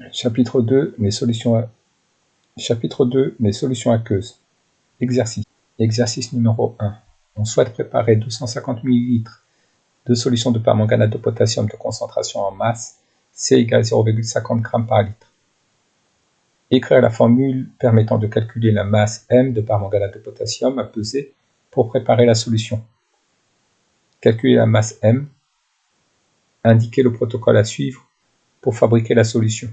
Chapitre 2, les solutions aqueuses. Exercice. Exercice numéro 1. On souhaite préparer 250 ml de solution de permanganate de potassium de concentration en masse, C égale 0,50 g par litre. Écrire la formule permettant de calculer la masse M de permanganate de potassium à peser pour préparer la solution. Calculer la masse M. Indiquer le protocole à suivre pour fabriquer la solution.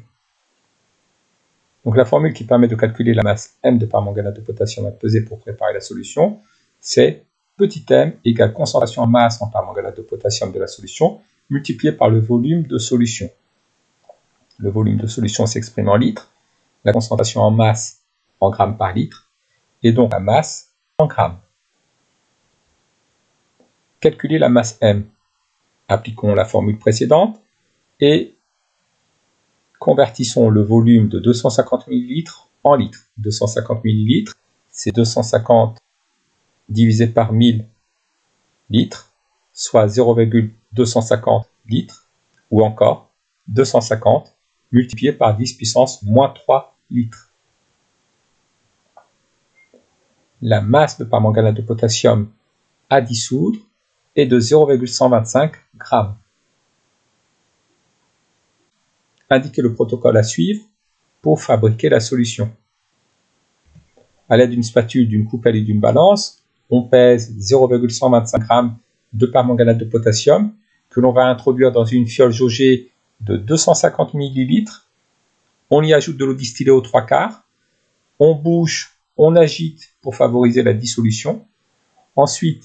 Donc la formule qui permet de calculer la masse M de permanganate de potassium à peser pour préparer la solution, c'est petit m égale concentration en masse en permanganate de potassium de la solution multiplié par le volume de solution. Le volume de solution s'exprime en litres, la concentration en masse en grammes par litre, et donc la masse en grammes. Calculer la masse M. Appliquons la formule précédente et convertissons le volume de 250 ml en litres. 250 ml, c'est 250 divisé par 1000 litres, soit 0,250 litres, ou encore 250 multiplié par 10 puissance moins 3 litres. La masse de permanganate de potassium à dissoudre est de 0,125 g. Indiquer le protocole à suivre pour fabriquer la solution. À l'aide d'une spatule, d'une coupelle et d'une balance, on pèse 0,125 g de permanganate de potassium que l'on va introduire dans une fiole jaugée de 250 ml. On y ajoute de l'eau distillée aux 3/4. On bouche, on agite pour favoriser la dissolution. Ensuite,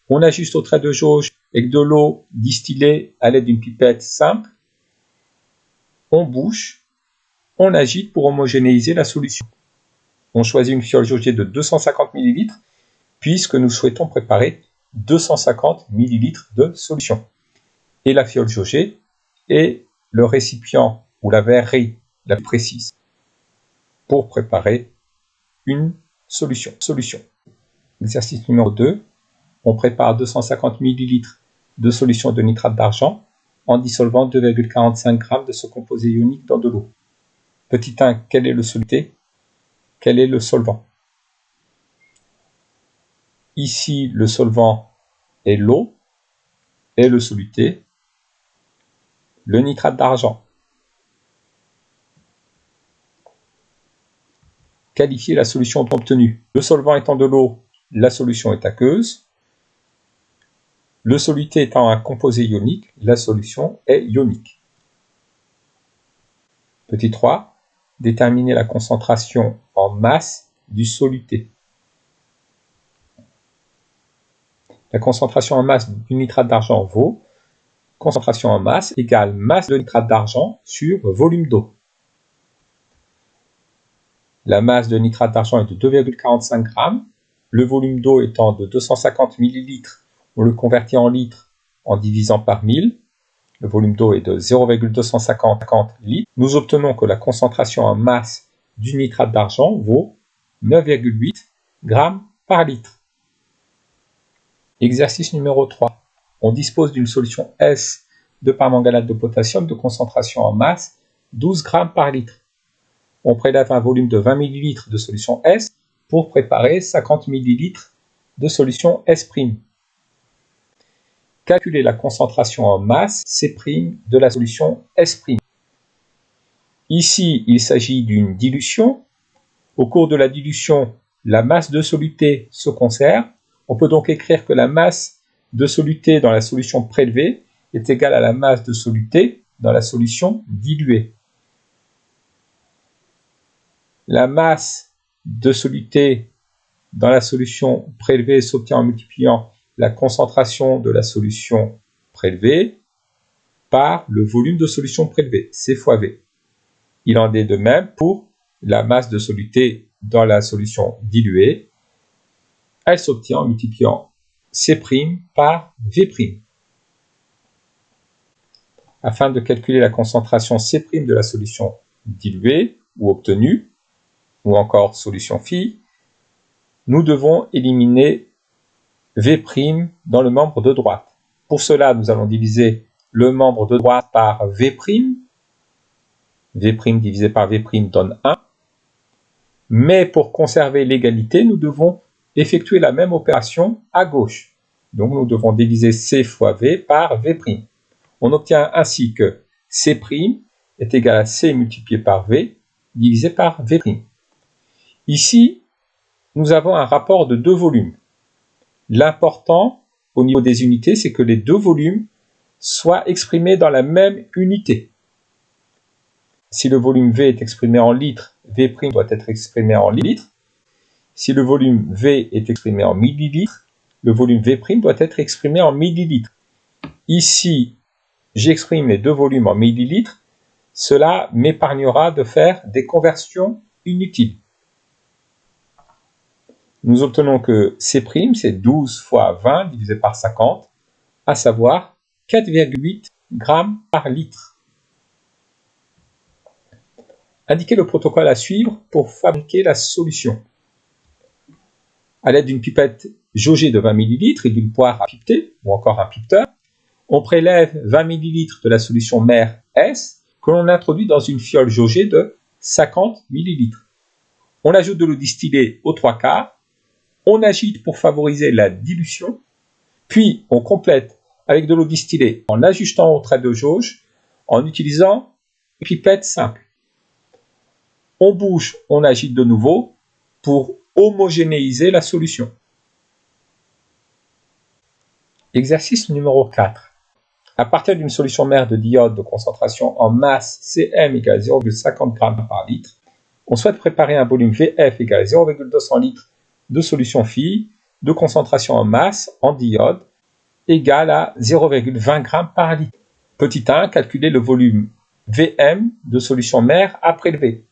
on ajuste au trait de jauge avec de l'eau distillée à l'aide d'une pipette simple. On bouche, on agite pour homogénéiser la solution. On choisit une fiole jaugée de 250 ml puisque nous souhaitons préparer 250 ml de solution. Et la fiole jaugée est le récipient ou la verrerie la plus précise pour préparer une solution. Exercice numéro 2. On prépare 250 ml de solution de nitrate d'argent en dissolvant 2,45 g de ce composé ionique dans de l'eau. Petit 1, quel est le soluté? Quel est le solvant? Ici, le solvant est l'eau et le soluté, le nitrate d'argent. Qualifier la solution obtenue. Le solvant étant de l'eau, la solution est aqueuse. Le soluté étant un composé ionique, la solution est ionique. Petit 3. Déterminer la concentration en masse du soluté. La concentration en masse du nitrate d'argent vaut concentration en masse égale masse de nitrate d'argent sur volume d'eau. La masse de nitrate d'argent est de 2,45 g. Le volume d'eau étant de 250 ml, on le convertit en litres en divisant par 1000. Le volume d'eau est de 0,250 litres. Nous obtenons que la concentration en masse du nitrate d'argent vaut 9,8 g par litre. Exercice numéro 3. On dispose d'une solution S de permanganate de potassium de concentration en masse 12 g par litre. On prélève un volume de 20 ml de solution S pour préparer 50 ml de solution S'. Calculer la concentration en masse C' de la solution S'. Ici, il s'agit d'une dilution. Au cours de la dilution, la masse de soluté se conserve. On peut donc écrire que la masse de soluté dans la solution prélevée est égale à la masse de soluté dans la solution diluée. La masse de soluté dans la solution prélevée s'obtient en multipliant la concentration de la solution prélevée par le volume de solution prélevée, C fois V. Il en est de même pour la masse de soluté dans la solution diluée. Elle s'obtient en multipliant C' par V'. Afin de calculer la concentration C' de la solution diluée ou obtenue, ou encore solution phi, nous devons éliminer V' dans le membre de droite. Pour cela, nous allons diviser le membre de droite par V'. V' divisé par V' donne 1. Mais pour conserver l'égalité, nous devons effectuer la même opération à gauche. Donc nous devons diviser C fois V par V'. On obtient ainsi que C' est égal à C multiplié par V divisé par V'. Ici, nous avons un rapport de deux volumes. L'important au niveau des unités, c'est que les deux volumes soient exprimés dans la même unité. Si le volume V est exprimé en litres, V' doit être exprimé en litres. Si le volume V est exprimé en millilitres, le volume V' doit être exprimé en millilitres. Ici, j'exprime les deux volumes en millilitres. Cela m'épargnera de faire des conversions inutiles. Nous obtenons que C', c'est 12 fois 20 divisé par 50, à savoir 4,8 grammes par litre. Indiquez le protocole à suivre pour fabriquer la solution. À l'aide d'une pipette jaugée de 20 ml et d'une poire à pipeter, ou encore un pipeteur, on prélève 20 ml de la solution mère S que l'on introduit dans une fiole jaugée de 50 ml. On ajoute de l'eau distillée aux 3/4, on agite pour favoriser la dilution, puis on complète avec de l'eau distillée en ajustant au trait de jauge en utilisant une pipette simple. On bouge, on agite de nouveau pour homogénéiser la solution. Exercice numéro 4. À partir d'une solution mère de diode de concentration en masse Cm égale 0,50 g par litre, on souhaite préparer un volume Vf égale 0,200 litres de solution Phi de concentration en masse en diode égale à 0,20 g par litre. Petit 1, calculer le volume Vm de solution mère à prélever.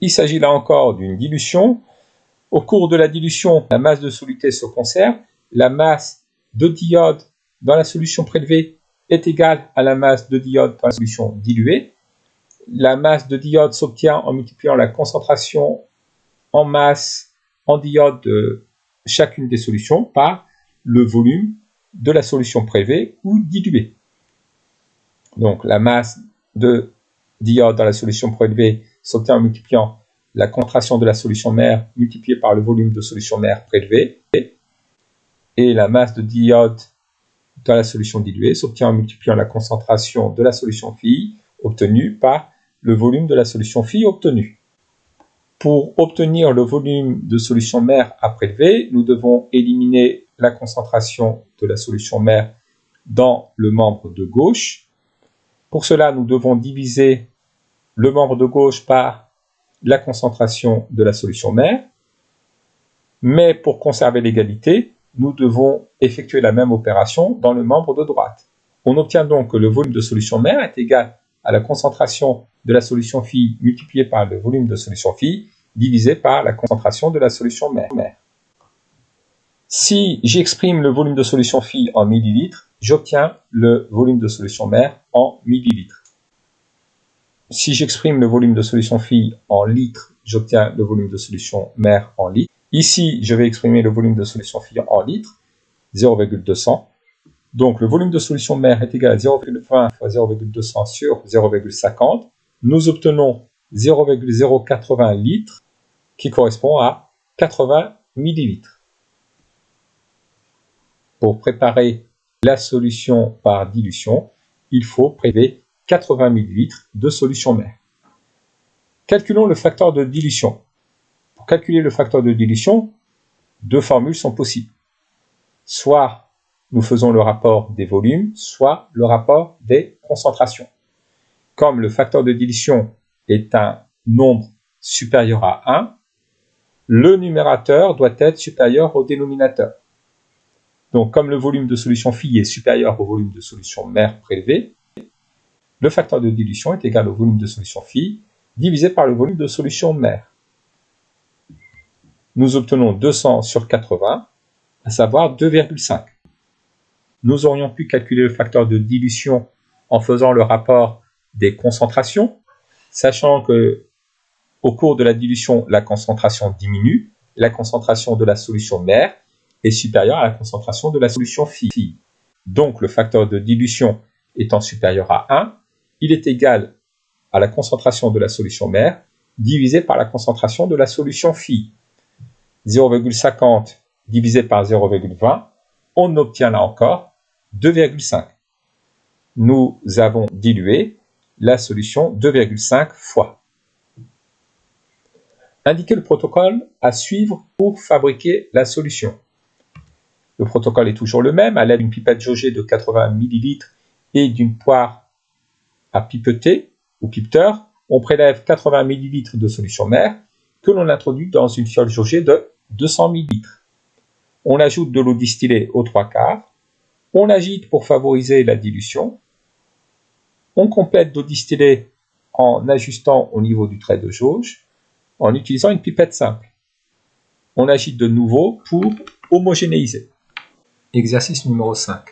Il s'agit là encore d'une dilution. Au cours de la dilution, la masse de soluté se conserve. La masse de diode dans la solution prélevée est égale à la masse de diode dans la solution diluée. La masse de diode s'obtient en multipliant la concentration en masse en diode de chacune des solutions par le volume de la solution prélevée ou diluée. Donc la masse de diode dans la solution prélevée s'obtient en multipliant la concentration de la solution mère multipliée par le volume de solution mère prélevée, et la masse de diode dans la solution diluée s'obtient en multipliant la concentration de la solution Phi obtenue par le volume de la solution Phi obtenue. Pour obtenir le volume de solution mère à prélever, nous devons éliminer la concentration de la solution mère dans le membre de gauche. Pour cela, nous devons diviser le membre de gauche par la concentration de la solution mère. Mais pour conserver l'égalité, nous devons effectuer la même opération dans le membre de droite. On obtient donc que le volume de solution mère est égal à la concentration de la solution Phi multipliée par le volume de solution Phi divisé par la concentration de la solution mère. Si j'exprime le volume de solution Phi en millilitres, j'obtiens le volume de solution mère en millilitres. Si j'exprime le volume de solution Phi en litres, j'obtiens le volume de solution mère en litres. Ici, je vais exprimer le volume de solution Phi en litres, 0,200. Donc, le volume de solution mère est égal à 0,20 fois 0,200 sur 0,50. Nous obtenons 0,080 litres, qui correspond à 80 millilitres. Pour préparer la solution par dilution, il faut prélever 80 ml de solution mère. Calculons le facteur de dilution. Pour calculer le facteur de dilution, deux formules sont possibles. Soit nous faisons le rapport des volumes, soit le rapport des concentrations. Comme le facteur de dilution est un nombre supérieur à 1, le numérateur doit être supérieur au dénominateur. Donc, comme le volume de solution Phi est supérieur au volume de solution mère prélevée, le facteur de dilution est égal au volume de solution Phi divisé par le volume de solution mère. Nous obtenons 200 sur 80, à savoir 2,5. Nous aurions pu calculer le facteur de dilution en faisant le rapport des concentrations, sachant que au cours de la dilution, la concentration diminue, la concentration de la solution mère est supérieure à la concentration de la solution Phi. Donc, le facteur de dilution étant supérieur à 1, il est égal à la concentration de la solution mère divisé par la concentration de la solution phi. 0,50 divisé par 0,20, on obtient là encore 2,5. Nous avons dilué la solution 2,5 fois. Indiquez le protocole à suivre pour fabriquer la solution. Le protocole est toujours le même. À l'aide d'une pipette jaugée de 80 ml et d'une poire à pipeter ou pipeteur, on prélève 80 ml de solution mère que l'on introduit dans une fiole jaugée de 200 ml. On ajoute de l'eau distillée aux 3/4. On agite pour favoriser la dilution. On complète d'eau distillée en ajustant au niveau du trait de jauge en utilisant une pipette simple. On agite de nouveau pour homogénéiser. Exercice numéro 5.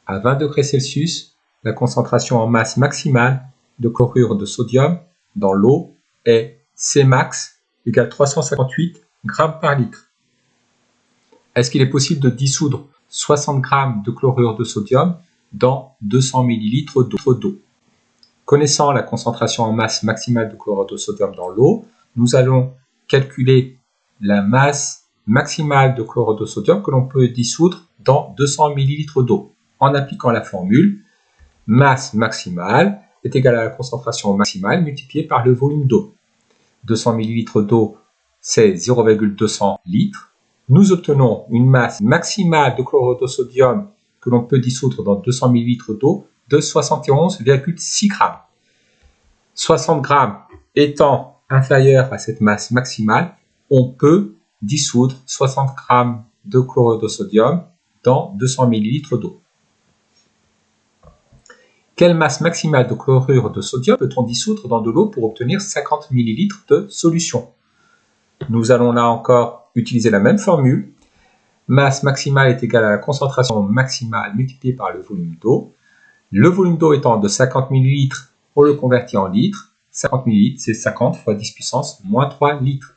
À 20 degrés Celsius, la concentration en masse maximale de chlorure de sodium dans l'eau est Cmax égale 358 g par litre. Est-ce qu'il est possible de dissoudre 60 g de chlorure de sodium dans 200 ml d'eau? Connaissant la concentration en masse maximale de chlorure de sodium dans l'eau, nous allons calculer la masse maximale de chlorure de sodium que l'on peut dissoudre dans 200 ml d'eau en appliquant la formule masse maximale est égale à la concentration maximale multipliée par le volume d'eau. 200 ml d'eau, c'est 0,200 litres. Nous obtenons une masse maximale de chlorure de sodium que l'on peut dissoudre dans 200 ml d'eau de 71,6 g. 60 g étant inférieur à cette masse maximale, on peut dissoudre 60 g de chlorure de sodium dans 200 ml d'eau. Quelle masse maximale de chlorure de sodium peut-on dissoudre dans de l'eau pour obtenir 50 ml de solution? Nous allons là encore utiliser la même formule. Masse maximale est égale à la concentration maximale multipliée par le volume d'eau. Le volume d'eau étant de 50 ml, on le convertit en litres. 50 ml, c'est 50 fois 10 puissance moins 3 litres.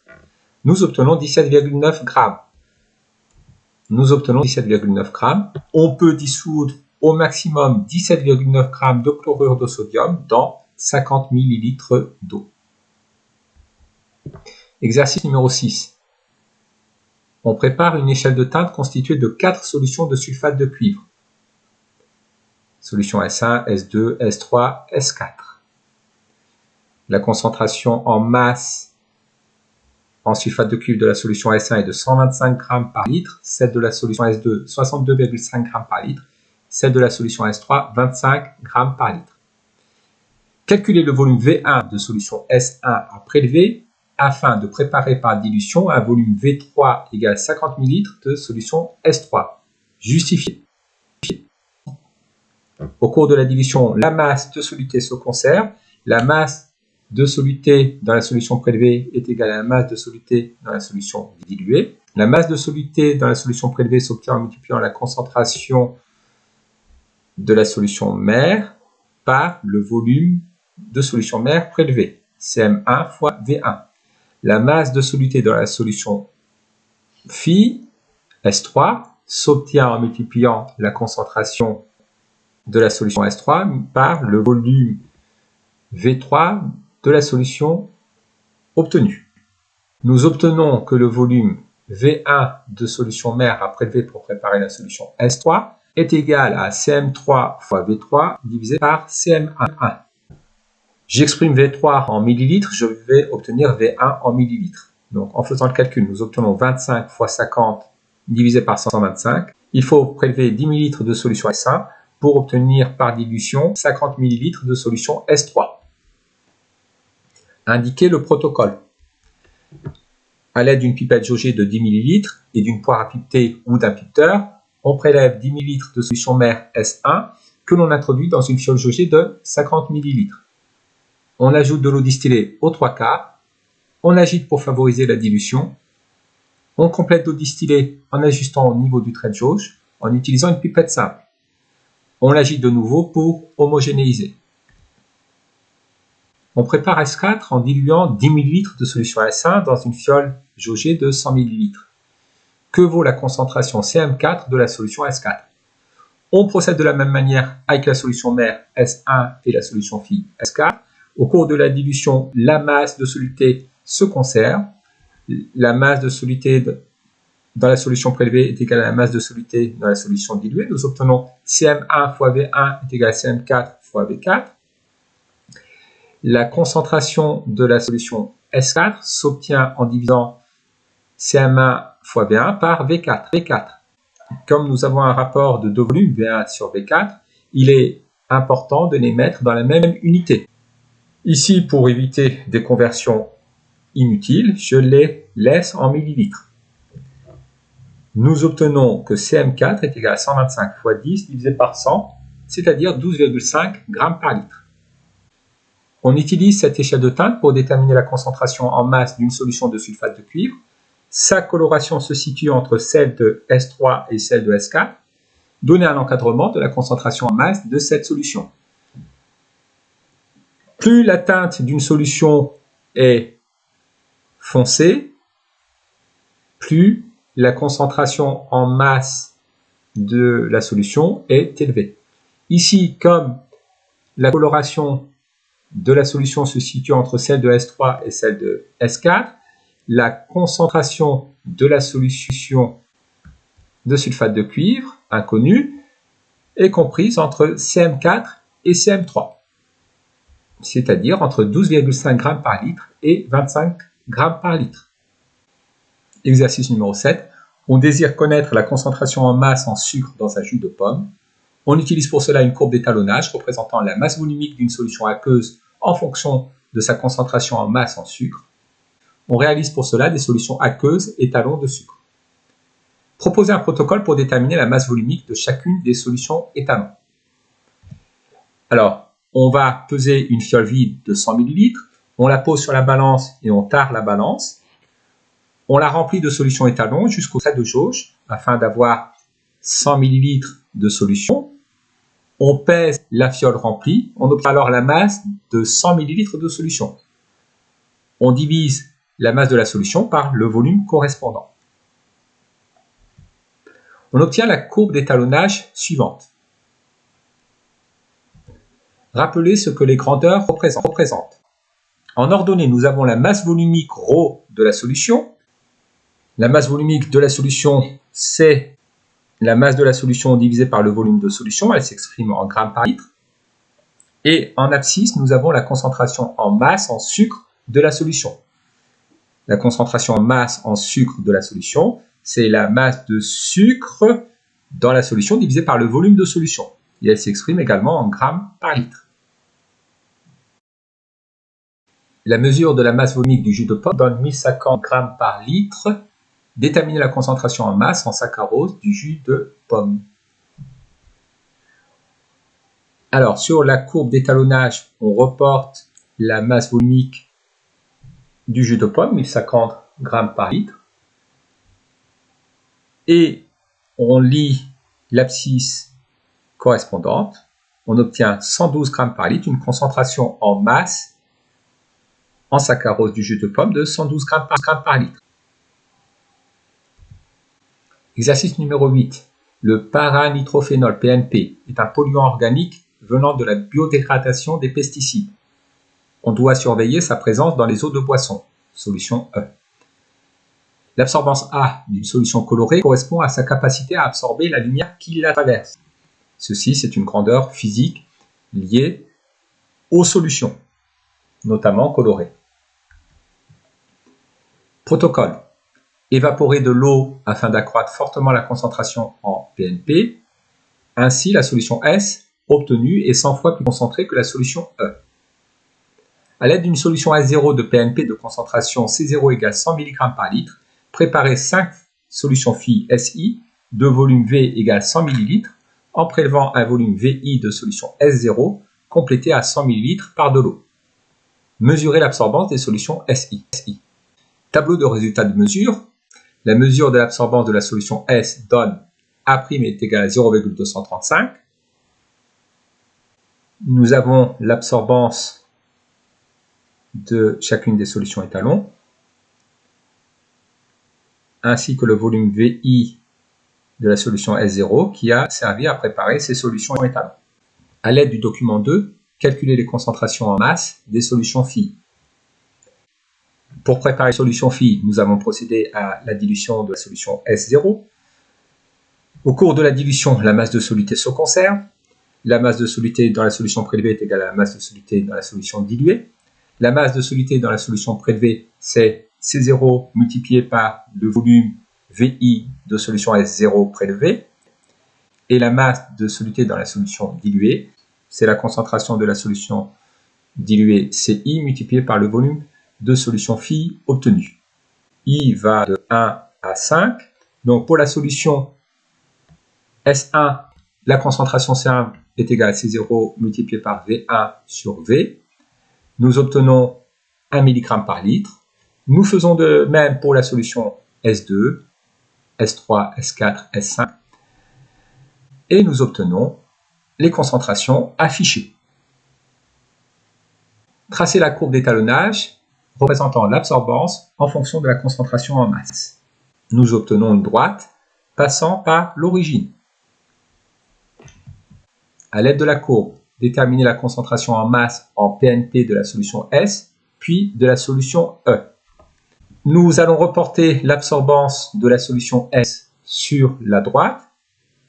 Nous obtenons 17,9 g. On peut dissoudre au maximum 17,9 g de chlorure de sodium dans 50 ml d'eau. Exercice numéro 6. On prépare une échelle de teinte constituée de 4 solutions de sulfate de cuivre. Solution S1, S2, S3, S4. La concentration en masse en sulfate de cuivre de la solution S1 est de 125 g par litre, celle de la solution S2 62,5 g par litre, celle de la solution S3 25 g par litre. Calculez le volume V1 de solution S1 à prélever afin de préparer par dilution un volume V3 égale 50 ml de solution S3. Justifiez. Au cours de la dilution, la masse de soluté se conserve. La masse de soluté dans la solution prélevée est égale à la masse de soluté dans la solution diluée. La masse de soluté dans la solution prélevée s'obtient en multipliant la concentration de la solution mère par le volume de solution mère prélevée, Cm1 fois V1. La masse de soluté dans la solution phi, S3, s'obtient en multipliant la concentration de la solution S3 par le volume V3 de la solution obtenue. Nous obtenons que le volume V1 de solution mère à prélever pour préparer la solution S3 est égal à Cm3 fois V3 divisé par Cm1. J'exprime V3 en millilitres, je vais obtenir V1 en millilitres. Donc en faisant le calcul, nous obtenons 25 fois 50 divisé par 125. Il faut prélever 10 ml de solution S1 pour obtenir par dilution 50 ml de solution S3. Indiquez le protocole. À l'aide d'une pipette jaugée de 10 ml et d'une poire à pipeter ou d'un pipeteur, on prélève 10 ml de solution mère S1 que l'on introduit dans une fiole jaugée de 50 ml. On ajoute de l'eau distillée aux 3/4. On agite pour favoriser la dilution. On complète l'eau distillée en ajustant au niveau du trait de jauge en utilisant une pipette simple. On l'agite de nouveau pour homogénéiser. On prépare S4 en diluant 10 ml de solution S1 dans une fiole jaugée de 100 ml. Que vaut la concentration Cm4 de la solution S4? On procède de la même manière avec la solution mère S1 et la solution phi S4. Au cours de la dilution, la masse de soluté se conserve. La masse de soluté dans la solution prélevée est égale à la masse de soluté dans la solution diluée. Nous obtenons Cm1 fois V1 est égal à Cm4 fois V4. La concentration de la solution S4 s'obtient en divisant Cm1 fois V1 par V4. Comme nous avons un rapport de deux volumes, V1 sur V4, il est important de les mettre dans la même unité. Ici, pour éviter des conversions inutiles, je les laisse en millilitres. Nous obtenons que Cm4 est égal à 125 fois 10 divisé par 100, c'est-à-dire 12,5 g par litre. On utilise cette échelle de teinte pour déterminer la concentration en masse d'une solution de sulfate de cuivre. Sa coloration se situe entre celle de S3 et celle de S4. Donnez un encadrement de la concentration en masse de cette solution. Plus la teinte d'une solution est foncée, plus la concentration en masse de la solution est élevée. Ici, comme la coloration de la solution se situe entre celle de S3 et celle de S4, la concentration de la solution de sulfate de cuivre, inconnue, est comprise entre Cm4 et Cm3, c'est-à-dire entre 12,5 g par litre et 25 g par litre. Exercice numéro 7. On désire connaître la concentration en masse en sucre dans un jus de pomme. On utilise pour cela une courbe d'étalonnage représentant la masse volumique d'une solution aqueuse en fonction de sa concentration en masse en sucre. On réalise pour cela des solutions aqueuses étalons de sucre. Proposez un protocole pour déterminer la masse volumique de chacune des solutions étalons. Alors, on va peser une fiole vide de 100 ml, on la pose sur la balance et on tare la balance. On la remplit de solution étalon jusqu'au trait de jauge afin d'avoir 100 ml de solution. On pèse la fiole remplie, on obtient alors la masse de 100 ml de solution. On divise la masse de la solution par le volume correspondant. On obtient la courbe d'étalonnage suivante. Rappelez ce que les grandeurs représentent. En ordonnée, nous avons la masse volumique ρ de la solution. La masse volumique de la solution, c'est la masse de la solution divisée par le volume de solution. Elle s'exprime en grammes par litre. Et en abscisse, nous avons la concentration en masse en sucre de la solution. La concentration en masse en sucre de la solution, c'est la masse de sucre dans la solution divisée par le volume de solution. Et elle s'exprime également en grammes par litre. La mesure de la masse volumique du jus de pomme donne 1050 grammes par litre. Déterminer la concentration en masse en saccharose du jus de pomme. Alors, sur la courbe d'étalonnage, on reporte la masse volumique du jus de pomme, 1050 grammes par litre. Et on lit l'abscisse correspondante. On obtient 112 grammes par litre, une concentration en masse en saccharose du jus de pomme de 112 grammes par litre. Exercice numéro 8. Le paranitrophénol PNP est un polluant organique venant de la biodégradation des pesticides. On doit surveiller sa présence dans les eaux de boisson. Solution E. L'absorbance A d'une solution colorée correspond à sa capacité à absorber la lumière qui la traverse. Ceci, c'est une grandeur physique liée aux solutions, notamment colorées. Protocole. Évaporer de l'eau afin d'accroître fortement la concentration en PNP. Ainsi, la solution S obtenue est 100 fois plus concentrée que la solution E. À l'aide d'une solution S0 de PNP de concentration C0 égale 100 mg par litre, préparez 5 solutions phi SI de volume V égale 100 ml en prélevant un volume VI de solution S0 complété à 100 ml par de l'eau. Mesurez l'absorbance des solutions SI. Tableau de résultats de mesure. La mesure de l'absorbance de la solution S donne A' est égal à 0,235. Nous avons l'absorbance de chacune des solutions étalons, ainsi que le volume VI de la solution S0 qui a servi à préparer ces solutions étalons. À l'aide du document 2, calculer les concentrations en masse des solutions phi. Pour préparer la solution phi, nous avons procédé à la dilution de la solution S0. Au cours de la dilution, la masse de soluté se conserve. La masse de soluté dans la solution prélevée est égale à la masse de soluté dans la solution diluée. La masse de soluté dans la solution prélevée, c'est C0 multiplié par le volume VI de solution S0 prélevée. Et la masse de soluté dans la solution diluée, c'est la concentration de la solution diluée CI multiplié par le volume de solution phi obtenue. I va de 1 à 5. Donc pour la solution S1, la concentration C1 est égale à C0 multiplié par V1 sur V. Nous obtenons 1 mg par litre. Nous faisons de même pour la solution S2, S3, S4, S5. Et nous obtenons les concentrations affichées. Tracez la courbe d'étalonnage représentant l'absorbance en fonction de la concentration en masse. Nous obtenons une droite passant par l'origine. À l'aide de la courbe, déterminez la concentration en masse en PNP de la solution S, puis de la solution E. Nous allons reporter l'absorbance de la solution S sur la droite,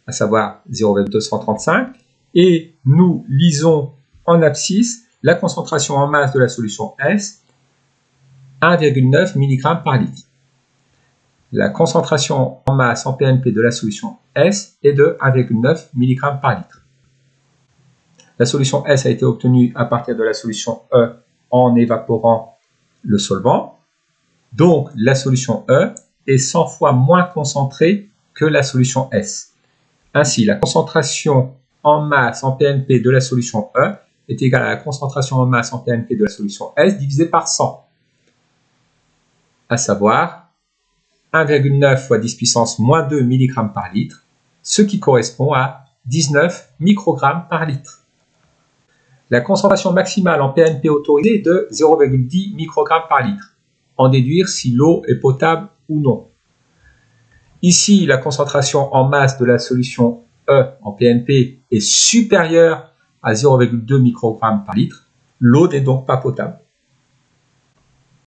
à savoir 0,235, et nous lisons en abscisse la concentration en masse de la solution S, 1,9 mg par litre. La concentration en masse en PNP de la solution S est de 1,9 mg par litre. La solution S a été obtenue à partir de la solution E en évaporant le solvant. Donc, la solution E est 100 fois moins concentrée que la solution S. Ainsi, la concentration en masse en PNP de la solution E est égale à la concentration en masse en PNP de la solution S divisé par 100. À savoir 1,9 fois 10 puissance moins 2 mg par litre, ce qui correspond à 19 microgrammes par litre. La concentration maximale en PNP autorisée est de 0,10 microgrammes par litre. En déduire si l'eau est potable ou non. Ici, la concentration en masse de la solution E en PNP est supérieure à 0,2 microgrammes par litre. L'eau n'est donc pas potable.